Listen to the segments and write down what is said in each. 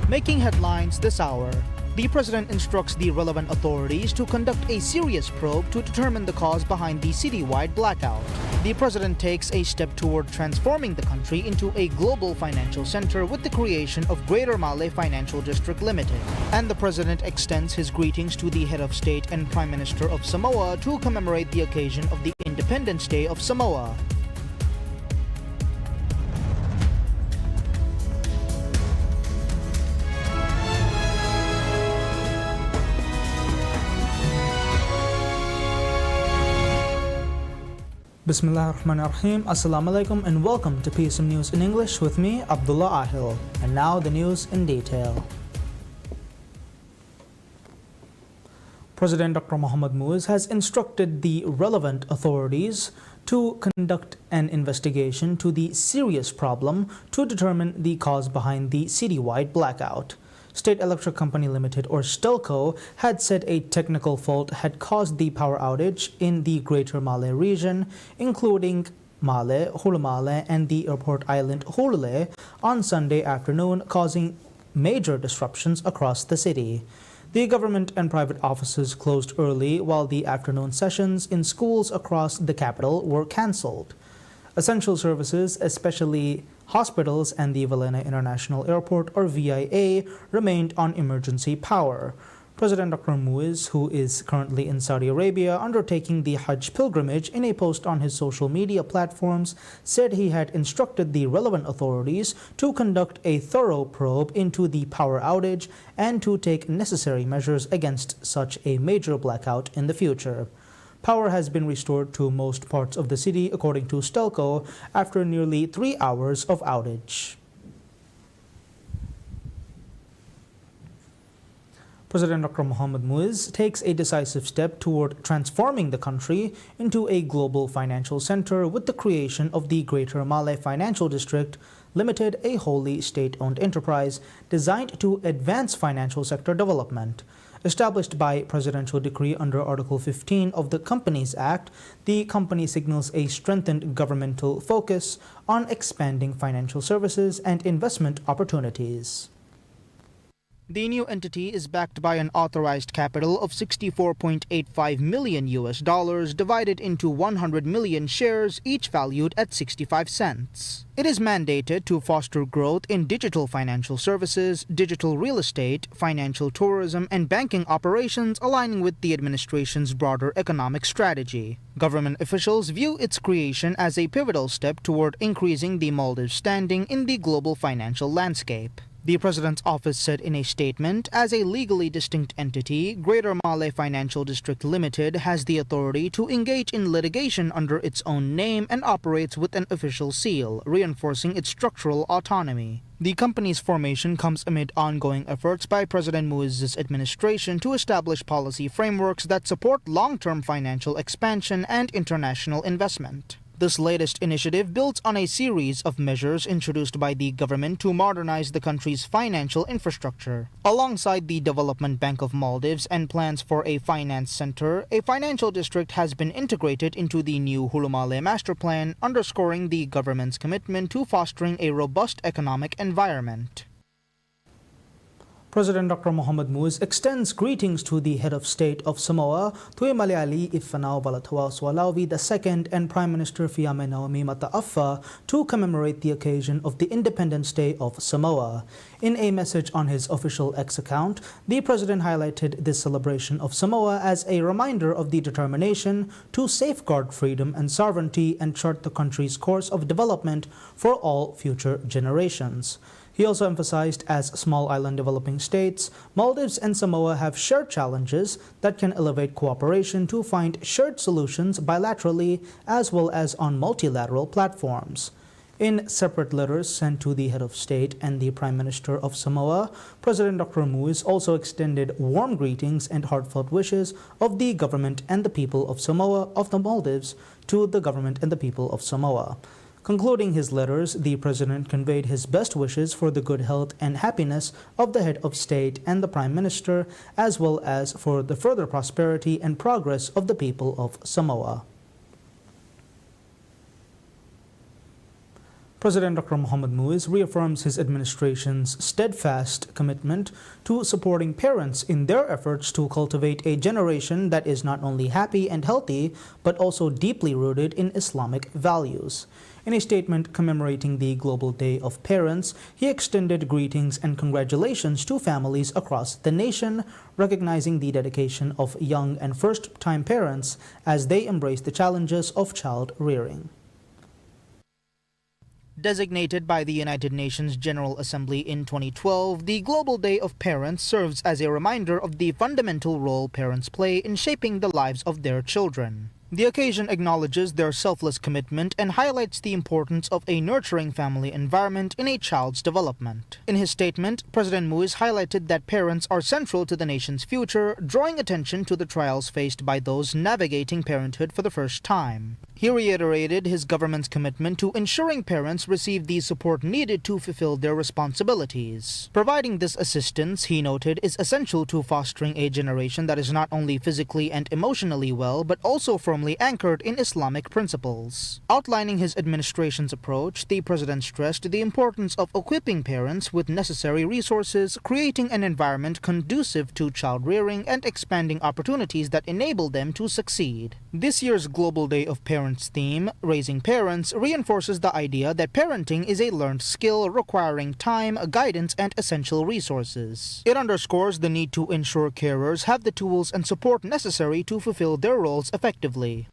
Making headlines this hour, the president instructs the relevant authorities to conduct a serious probe to determine the cause behind the citywide blackout. The president takes a step toward transforming the country into a global financial center with the creation of Greater Malay Financial District Limited. And the president extends his greetings to the head of state and Prime Minister of Samoa to commemorate the occasion of the Independence Day of Samoa. Bismillah ar-Rahman ar-Rahim. Assalamu alaikum and welcome to PSM News in English with me, Abdullah Ahil. And now the news in detail. President Dr. Mohamed Muiz has instructed the relevant authorities to conduct an investigation to the serious problem to determine the cause behind the citywide blackout. State Electric Company Limited, or STELCO, had said a technical fault had caused the power outage in the Greater Malay region, including Malé, Hulu Malé, and the airport island Hulule on Sunday afternoon, causing major disruptions across the city. The government and private offices closed early, while the afternoon sessions in schools across the capital were cancelled. Essential services, especially hospitals and the Vilhena International Airport, or VIA, remained on emergency power. President Dr. Muiz, who is currently in Saudi Arabia undertaking the Hajj pilgrimage, in a post on his social media platforms, said he had instructed the relevant authorities to conduct a thorough probe into the power outage and to take necessary measures against such a major blackout in the future. Power has been restored to most parts of the city, according to STELCO, after nearly 3 hours of outage. President Dr. Mohamed Muiz takes a decisive step toward transforming the country into a global financial center with the creation of the Greater Malay Financial District Limited, a wholly state-owned enterprise designed to advance financial sector development. Established by presidential decree under Article 15 of the Companies Act, the company signals a strengthened governmental focus on expanding financial services and investment opportunities. The new entity is backed by an authorized capital of $64.85 million divided into 100 million shares, each valued at 65 cents. It is mandated to foster growth in digital financial services, digital real estate, financial tourism, and banking operations, aligning with the administration's broader economic strategy. Government officials view its creation as a pivotal step toward increasing the Maldives' standing in the global financial landscape. The President's office said in a statement, as a legally distinct entity, Greater Malay Financial District Limited has the authority to engage in litigation under its own name and operates with an official seal, reinforcing its structural autonomy. The company's formation comes amid ongoing efforts by President Muiz's administration to establish policy frameworks that support long-term financial expansion and international investment. This latest initiative builds on a series of measures introduced by the government to modernize the country's financial infrastructure. Alongside the Development Bank of Maldives and plans for a finance center, a financial district has been integrated into the new Hulu Malé Master Plan, underscoring the government's commitment to fostering a robust economic environment. President Dr. Mohamed Muiz extends greetings to the head of state of Samoa, Tui Maliali Ifanao Balatuauswalawi II, and Prime Minister Fiame Naomi Mataafa, to commemorate the occasion of the Independence Day of Samoa. In a message on his official X account, the president highlighted this celebration of Samoa as a reminder of the determination to safeguard freedom and sovereignty and chart the country's course of development for all future generations. He also emphasized, as small island developing states, Maldives and Samoa have shared challenges that can elevate cooperation to find shared solutions bilaterally as well as on multilateral platforms. In separate letters sent to the head of state and the Prime Minister of Samoa, President Dr. Muiz also extended warm greetings and heartfelt wishes of the government and the people of Samoa, of the Maldives, to the government and the people of Samoa. Concluding his letters, the President conveyed his best wishes for the good health and happiness of the head of state and the Prime Minister, as well as for the further prosperity and progress of the people of Samoa. President Dr. Mohammad Muiz reaffirms his administration's steadfast commitment to supporting parents in their efforts to cultivate a generation that is not only happy and healthy, but also deeply rooted in Islamic values. In a statement commemorating the Global Day of Parents, he extended greetings and congratulations to families across the nation, recognizing the dedication of young and first-time parents as they embrace the challenges of child rearing. Designated by the United Nations General Assembly in 2012, the Global Day of Parents serves as a reminder of the fundamental role parents play in shaping the lives of their children. The occasion acknowledges their selfless commitment and highlights the importance of a nurturing family environment in a child's development. In his statement, President Muiz highlighted that parents are central to the nation's future, drawing attention to the trials faced by those navigating parenthood for the first time. He reiterated his government's commitment to ensuring parents receive the support needed to fulfill their responsibilities. Providing this assistance, he noted, is essential to fostering a generation that is not only physically and emotionally well, but also firmly anchored in Islamic principles. Outlining his administration's approach, the president stressed the importance of equipping parents with necessary resources, creating an environment conducive to child rearing, and expanding opportunities that enable them to succeed. This year's Global Day of Parents theme, Raising Parents, reinforces the idea that parenting is a learned skill requiring time, guidance, and essential resources. It underscores the need to ensure carers have the tools and support necessary to fulfill their roles effectively.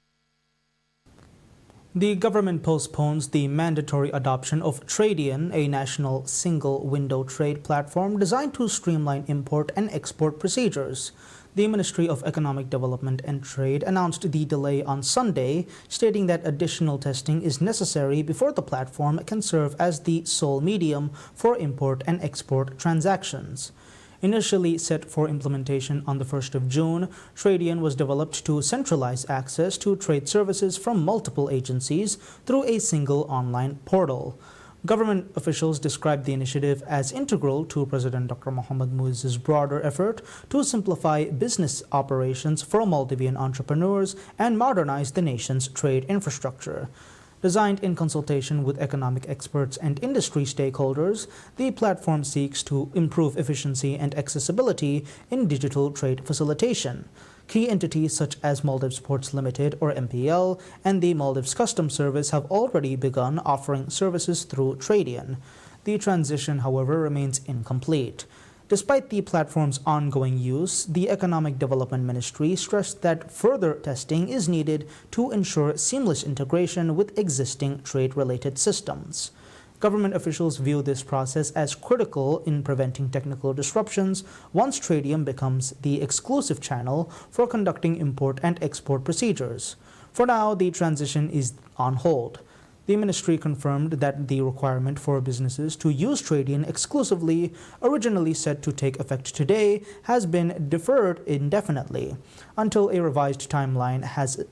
The government postpones the mandatory adoption of Tradian, a national single-window trade platform designed to streamline import and export procedures. The Ministry of Economic Development and Trade announced the delay on Sunday, stating that additional testing is necessary before the platform can serve as the sole medium for import and export transactions. Initially set for implementation on the 1st of June, Tradian was developed to centralize access to trade services from multiple agencies through a single online portal. Government officials described the initiative as integral to President Dr. Mohammad Muiz's broader effort to simplify business operations for Maldivian entrepreneurs and modernize the nation's trade infrastructure. Designed in consultation with economic experts and industry stakeholders, the platform seeks to improve efficiency and accessibility in digital trade facilitation. Key entities such as Maldives Ports Limited, or MPL, and the Maldives Customs Service have already begun offering services through Tradian. The transition, however, remains incomplete. Despite the platform's ongoing use, the Economic Development Ministry stressed that further testing is needed to ensure seamless integration with existing trade-related systems. Government officials view this process as critical in preventing technical disruptions once Tradian becomes the exclusive channel for conducting import and export procedures. For now, the transition is on hold. The ministry confirmed that the requirement for businesses to use Tradian exclusively, originally set to take effect today, has been deferred indefinitely. Until a revised timeline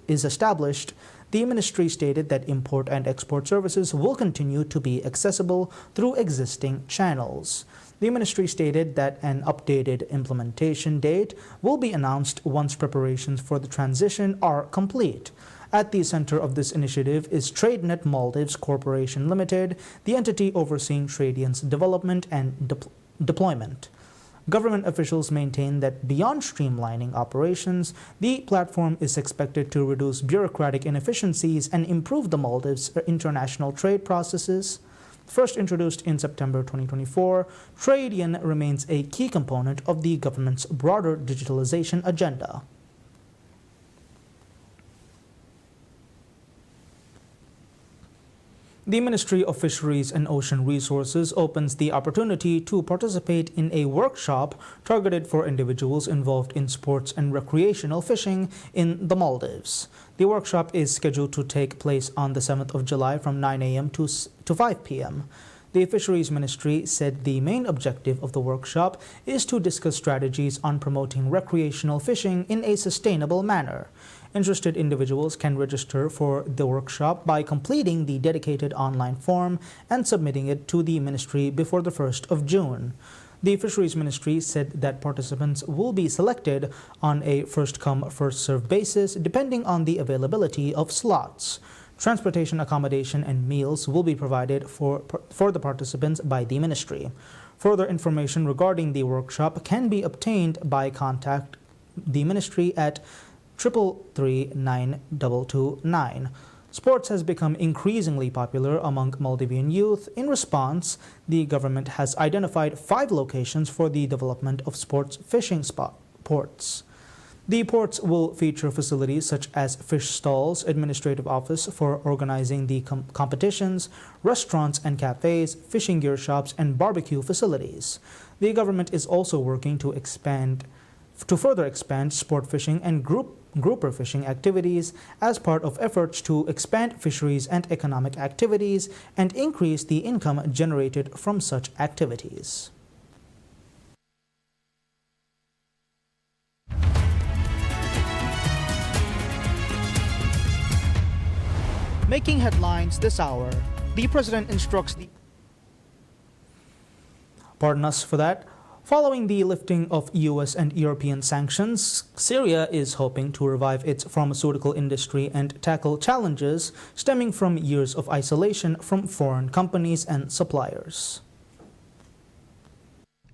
is established, the ministry stated that import and export services will continue to be accessible through existing channels. The ministry stated that an updated implementation date will be announced once preparations for the transition are complete. At the center of this initiative is TradeNet Maldives Corporation Limited, the entity overseeing Tradian's development and deployment. Government officials maintain that beyond streamlining operations, the platform is expected to reduce bureaucratic inefficiencies and improve the Maldives' international trade processes. First introduced in September 2024, Tradian remains a key component of the government's broader digitalization agenda. The Ministry of Fisheries and Ocean Resources opens the opportunity to participate in a workshop targeted for individuals involved in sports and recreational fishing in the Maldives. The workshop is scheduled to take place on the 7th of July from 9 a.m. to 5 p.m. The Fisheries Ministry said the main objective of the workshop is to discuss strategies on promoting recreational fishing in a sustainable manner. Interested individuals can register for the workshop by completing the dedicated online form and submitting it to the ministry before the 1st of June. The Fisheries Ministry said that participants will be selected on a first-come, first-served basis depending on the availability of slots. Transportation, accommodation, and meals will be provided for the participants by the ministry. Further information regarding the workshop can be obtained by contact the ministry at 333-9229. Sports has become increasingly popular among Maldivian youth. In response, the government has identified 5 locations for the development of sports fishing ports. The ports will feature facilities such as fish stalls, administrative office for organizing the competitions, restaurants and cafes, fishing gear shops, and barbecue facilities. The government is also working to further expand sport fishing and grouper fishing activities as part of efforts to expand fisheries and economic activities and increase the income generated from such activities. Making headlines this hour, the president instructs the... Pardon us for that. Following the lifting of U.S. and European sanctions, Syria is hoping to revive its pharmaceutical industry and tackle challenges stemming from years of isolation from foreign companies and suppliers.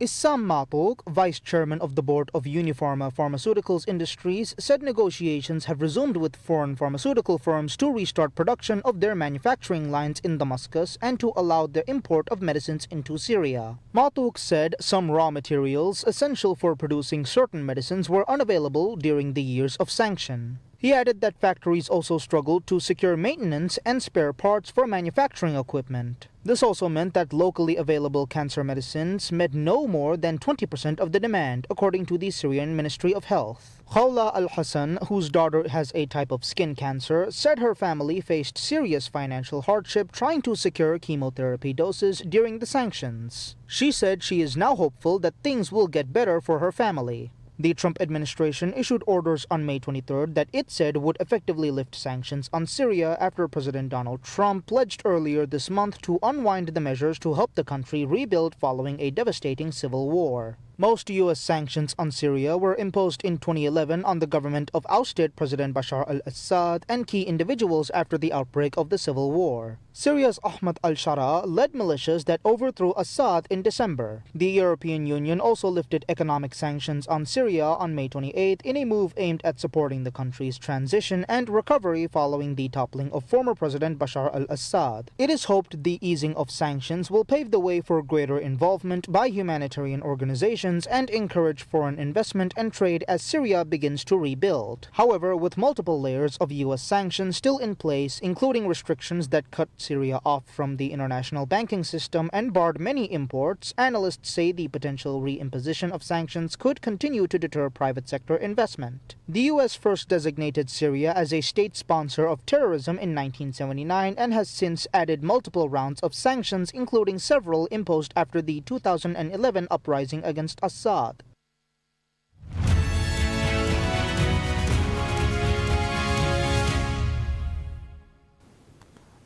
Issam Matuk, vice chairman of the board of Unifarma Pharmaceuticals Industries, said negotiations have resumed with foreign pharmaceutical firms to restart production of their manufacturing lines in Damascus and to allow the import of medicines into Syria. Matuk said some raw materials essential for producing certain medicines were unavailable during the years of sanction. He added that factories also struggled to secure maintenance and spare parts for manufacturing equipment. This also meant that locally available cancer medicines met no more than 20% of the demand, according to the Syrian Ministry of Health. Khawla Al-Hassan, whose daughter has a type of skin cancer, said her family faced serious financial hardship trying to secure chemotherapy doses during the sanctions. She said she is now hopeful that things will get better for her family. The Trump administration issued orders on May 23rd that it said would effectively lift sanctions on Syria after President Donald Trump pledged earlier this month to unwind the measures to help the country rebuild following a devastating civil war. Most U.S. sanctions on Syria were imposed in 2011 on the government of ousted President Bashar al-Assad and key individuals after the outbreak of the civil war. Syria's Ahmad al-Shara led militias that overthrew Assad in December. The European Union also lifted economic sanctions on Syria on May 28 in a move aimed at supporting the country's transition and recovery following the toppling of former President Bashar al-Assad. It is hoped the easing of sanctions will pave the way for greater involvement by humanitarian organizations and encourage foreign investment and trade as Syria begins to rebuild. However, with multiple layers of U.S. sanctions still in place, including restrictions that cut Syria off from the international banking system and barred many imports, analysts say the potential reimposition of sanctions could continue to deter private sector investment. The U.S. first designated Syria as a state sponsor of terrorism in 1979 and has since added multiple rounds of sanctions, including several imposed after the 2011 uprising against Assad.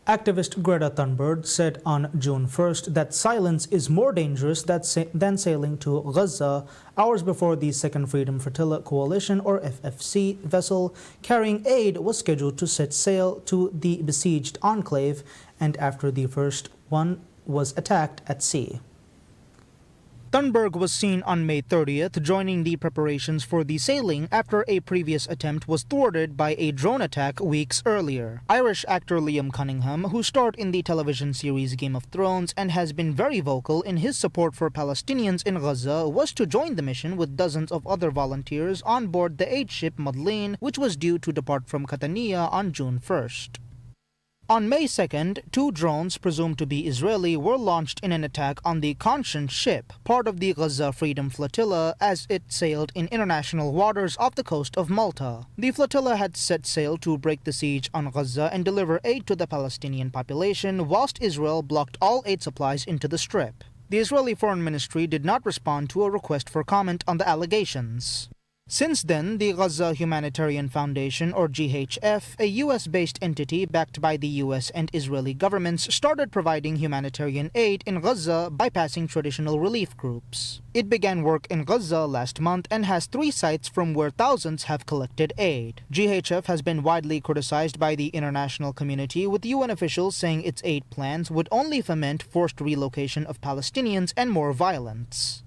Activist Greta Thunberg said on June 1st that silence is more dangerous than sailing to Gaza hours before the Second Freedom Flotilla Coalition or FFC vessel carrying aid was scheduled to set sail to the besieged enclave and after the first one was attacked at sea. Thunberg was seen on May 30th joining the preparations for the sailing after a previous attempt was thwarted by a drone attack weeks earlier. Irish actor Liam Cunningham, who starred in the television series Game of Thrones and has been very vocal in his support for Palestinians in Gaza, was to join the mission with dozens of other volunteers on board the aid ship Madeleine, which was due to depart from Catania on June 1st. On May 2nd, 2 drones presumed to be Israeli were launched in an attack on the Conscience ship, part of the Gaza Freedom Flotilla, as it sailed in international waters off the coast of Malta. The flotilla had set sail to break the siege on Gaza and deliver aid to the Palestinian population, whilst Israel blocked all aid supplies into the Strip. The Israeli Foreign Ministry did not respond to a request for comment on the allegations. Since then, the Gaza Humanitarian Foundation, or GHF, a U.S.-based entity backed by the U.S. and Israeli governments, started providing humanitarian aid in Gaza, bypassing traditional relief groups. It began work in Gaza last month and has 3 sites from where thousands have collected aid. GHF has been widely criticized by the international community, with UN officials saying its aid plans would only foment forced relocation of Palestinians and more violence.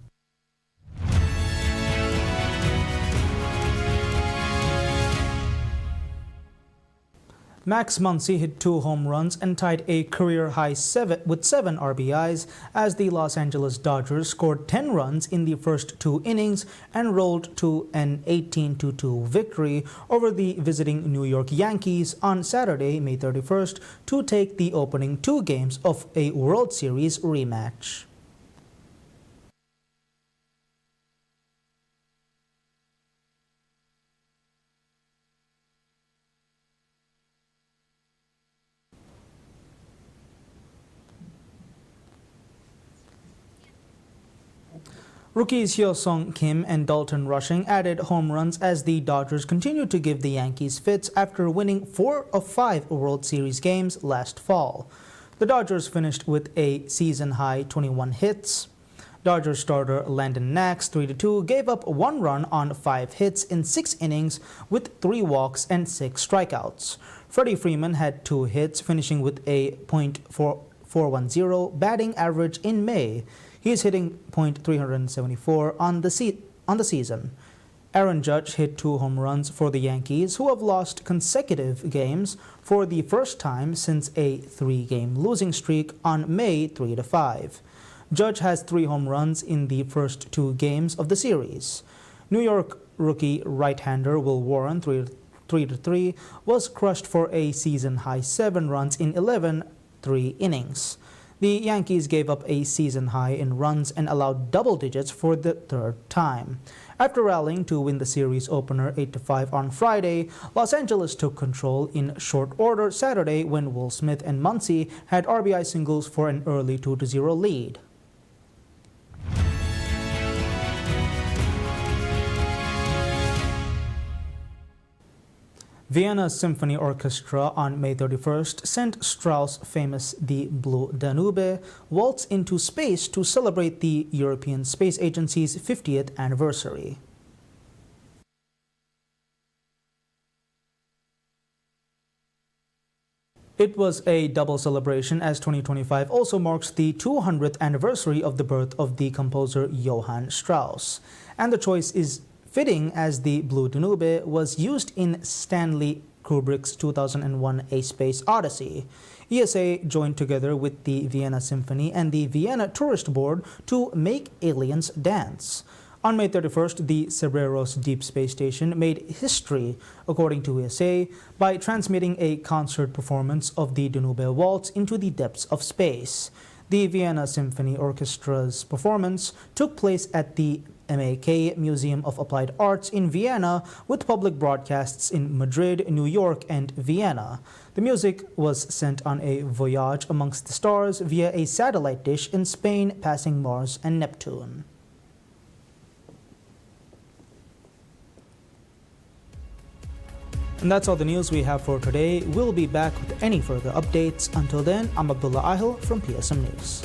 Max Muncy hit 2 home runs and tied a career-high 7 RBIs as the Los Angeles Dodgers scored 10 runs in the first 2 innings and rolled to an 18-2 victory over the visiting New York Yankees on Saturday, May 31st, to take the opening 2 games of a World Series rematch. Rookies Hyo-sung Kim and Dalton Rushing added home runs as the Dodgers continued to give the Yankees fits after winning 4 of 5 World Series games last fall. The Dodgers finished with a season-high 21 hits. Dodgers starter Landon Knox, 3-2, gave up 1 run on 5 hits in 6 innings with 3 walks and 6 strikeouts. Freddie Freeman had 2 hits, finishing with a .410 batting average in May. He is hitting .374 on the season. Aaron Judge hit 2 home runs for the Yankees, who have lost consecutive games for the first time since a 3-game losing streak on May 3-5. Judge has 3 home runs in the first 2 games of the series. New York rookie right-hander Will Warren, 3-3, was crushed for a season-high 7 runs in 11 3 innings. The Yankees gave up a season high in runs and allowed double digits for the 3rd time. After rallying to win the series opener 8-5 on Friday, Los Angeles took control in short order Saturday when Will Smith and Muncy had RBI singles for an early 2-0 lead. Vienna Symphony Orchestra on May 31st sent Strauss' famous Die Blue Danube waltz into space to celebrate the European Space Agency's 50th anniversary. It was a double celebration as 2025 also marks the 200th anniversary of the birth of the composer Johann Strauss, and the choice is fitting as the Blue Danube was used in Stanley Kubrick's 2001 A Space Odyssey. ESA joined together with the Vienna Symphony and the Vienna Tourist Board to make aliens dance. On May 31st, the Cerberus Deep Space Station made history, according to ESA, by transmitting a concert performance of the Danube Waltz into the depths of space. The Vienna Symphony Orchestra's performance took place at the MAK Museum of Applied Arts in Vienna, with public broadcasts in Madrid, New York, and Vienna. The music was sent on a voyage amongst the stars via a satellite dish in Spain, passing Mars and Neptune. And that's all the news we have for today. We'll be back with any further updates. Until then, I'm Abdullah Ahil from PSM News.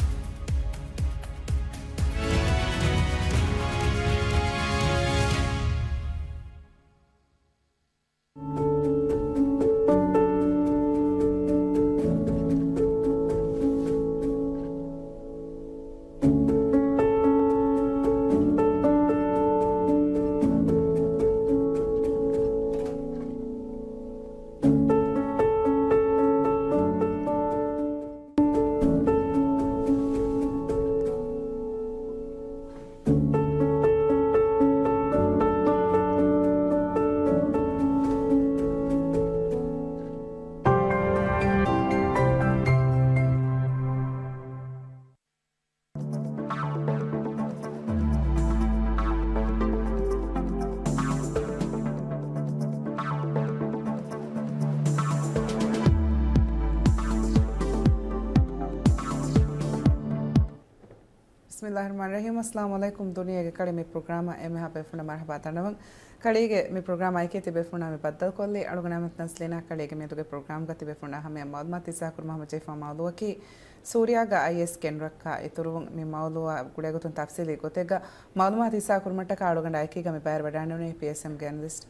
बिस्मिल्लाहिर्रहमानिर्रहीम अस्सलाम वालेकुम दुनिया के कड़े में programme M यहाँ पे फुना मरहबा तनवंग कड़े के में प्रोग्राम आई के तिबे फुना में बदल कोल्ले अड़गना मत नस्लेना कड़े के में तो के प्रोग्राम का तिबे फुना हमें मालूमात इसा कुर मोहम्मद जैफा मालूआ की सूर्या का आईएस केंद्र का इतुरुंग में मालूआ गुड़े को तुम तफसीली को तेगा मालूमात इसा कुर मट्टा का अड़गना आई के में पैर बढ़ाने ने पीएसएम के एनालिस्ट